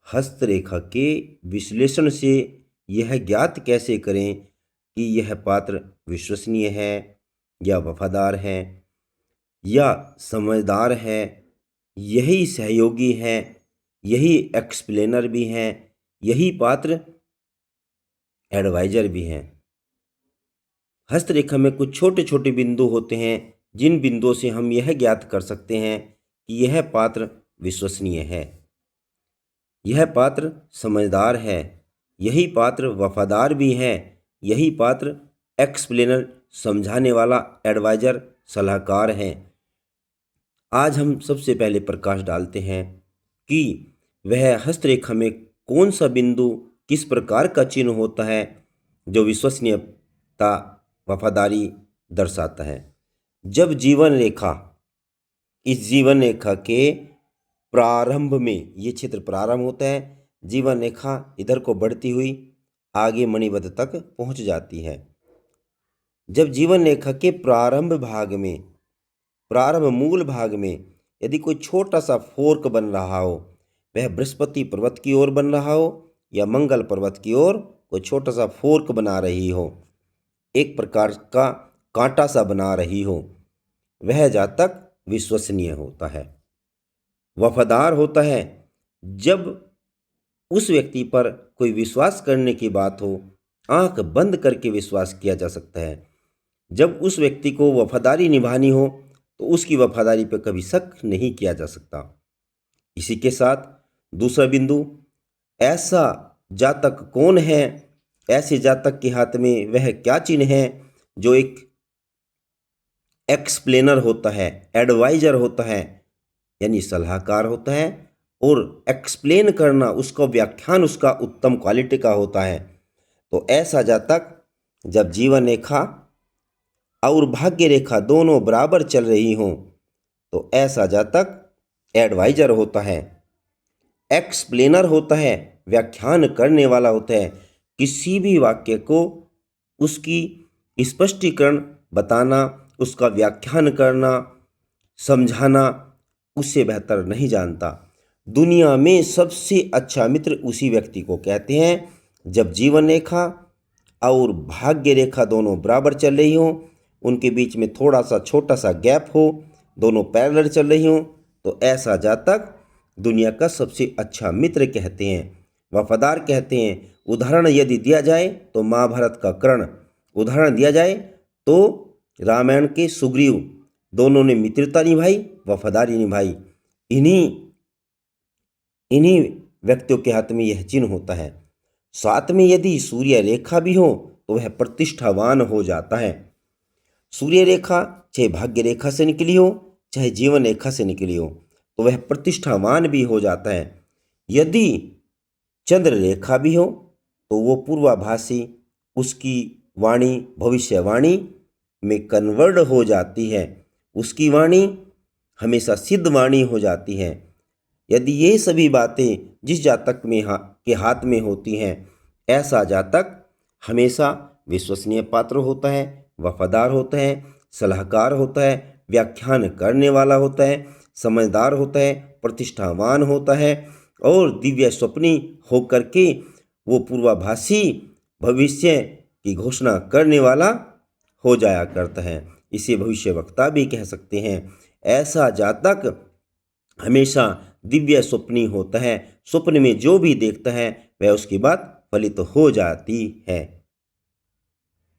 हस्तरेखा के विश्लेषण से यह ज्ञात कैसे करें कि यह पात्र विश्वसनीय है या वफादार है या समझदार है, यही सहयोगी है, यही एक्सप्लेनर भी हैं, यही पात्र एडवाइजर भी हैं। हस्तरेखा में कुछ छोटे छोटे बिंदु होते हैं जिन बिंदुओं से हम यह ज्ञात कर सकते हैं कि यह पात्र विश्वसनीय है, यह पात्र समझदार है, यही पात्र वफादार भी है, यही पात्र एक्सप्लेनर समझाने वाला एडवाइजर सलाहकार है। आज हम सबसे पहले प्रकाश डालते हैं कि वह हस्तरेखा में कौन सा बिंदु किस प्रकार का चिन्ह होता है जो विश्वसनीयता वफादारी दर्शाता है। जब जीवन रेखा, इस जीवन रेखा के प्रारंभ में ये क्षेत्र प्रारंभ होता है, जीवन रेखा इधर को बढ़ती हुई आगे मणिबद्ध तक पहुंच जाती है। जब जीवन रेखा के प्रारंभ भाग में, प्रारंभ मूल भाग में यदि कोई छोटा सा फोर्क बन रहा हो, वह बृहस्पति पर्वत की ओर बन रहा हो या मंगल पर्वत की ओर कोई छोटा सा फोर्क बना रही हो, एक प्रकार का कांटा सा बना रही हो, वह जातक विश्वसनीय होता है, वफादार होता है। जब उस व्यक्ति पर कोई विश्वास करने की बात हो, आंख बंद करके विश्वास किया जा सकता है। जब उस व्यक्ति को वफादारी निभानी हो तो उसकी वफादारी पर कभी शक नहीं किया जा सकता। इसी के साथ दूसरा बिंदु, ऐसा जातक कौन है, ऐसे जातक के हाथ में वह क्या चिन्ह है जो एक एक्सप्लेनर होता है, एडवाइजर होता है, यानी सलाहकार होता है, और एक्सप्लेन करना, उसका व्याख्यान उसका उत्तम क्वालिटी का होता है। तो ऐसा जातक जब जीवन रेखा और भाग्य रेखा दोनों बराबर चल रही हों तो ऐसा जातक एडवाइजर होता है, एक्सप्लेनर होता है, व्याख्यान करने वाला होता है। किसी भी वाक्य को उसकी स्पष्टीकरण बताना, उसका व्याख्यान करना, समझाना उससे बेहतर नहीं जानता। दुनिया में सबसे अच्छा मित्र उसी व्यक्ति को कहते हैं जब जीवन रेखा और भाग्य रेखा दोनों बराबर चल रही हों, उनके बीच में थोड़ा सा छोटा सा गैप हो, दोनों पैरेलल चल रही हों, तो ऐसा जातक दुनिया का सबसे अच्छा मित्र कहते हैं, वफादार कहते हैं। उदाहरण यदि दिया जाए तो महाभारत का कर्ण, उदाहरण दिया जाए तो रामायण के सुग्रीव, दोनों ने मित्रता निभाई, वफादारी निभाई। इन्हीं व्यक्तियों के हाथ में यह चिन्ह होता है। साथ में यदि सूर्य रेखा भी हो तो वह प्रतिष्ठावान हो जाता है। सूर्य रेखा चाहे भाग्य रेखा से निकली हो चाहे जीवन रेखा से निकली हो तो वह प्रतिष्ठावान भी हो जाता है। यदि चंद्र रेखा भी हो तो वो पूर्वाभासी, उसकी वाणी भविष्यवाणी में कन्वर्ट हो जाती है, उसकी वाणी हमेशा सिद्ध वाणी हो जाती है। यदि ये सभी बातें जिस जातक में के हाथ में होती हैं, ऐसा जातक हमेशा विश्वसनीय पात्र होता है, वफादार होता है, सलाहकार होता है, व्याख्यान करने वाला होता है, समझदार होता है, प्रतिष्ठावान होता है और दिव्य स्वप्नी होकर के वो पूर्वाभासी भविष्य की घोषणा करने वाला हो जाया करता है। इसे भविष्यवक्ता भी कह सकते हैं। ऐसा जातक हमेशा दिव्य स्वप्नी होता है, स्वप्न में जो भी देखता है वह उसकी बात फलित हो जाती है।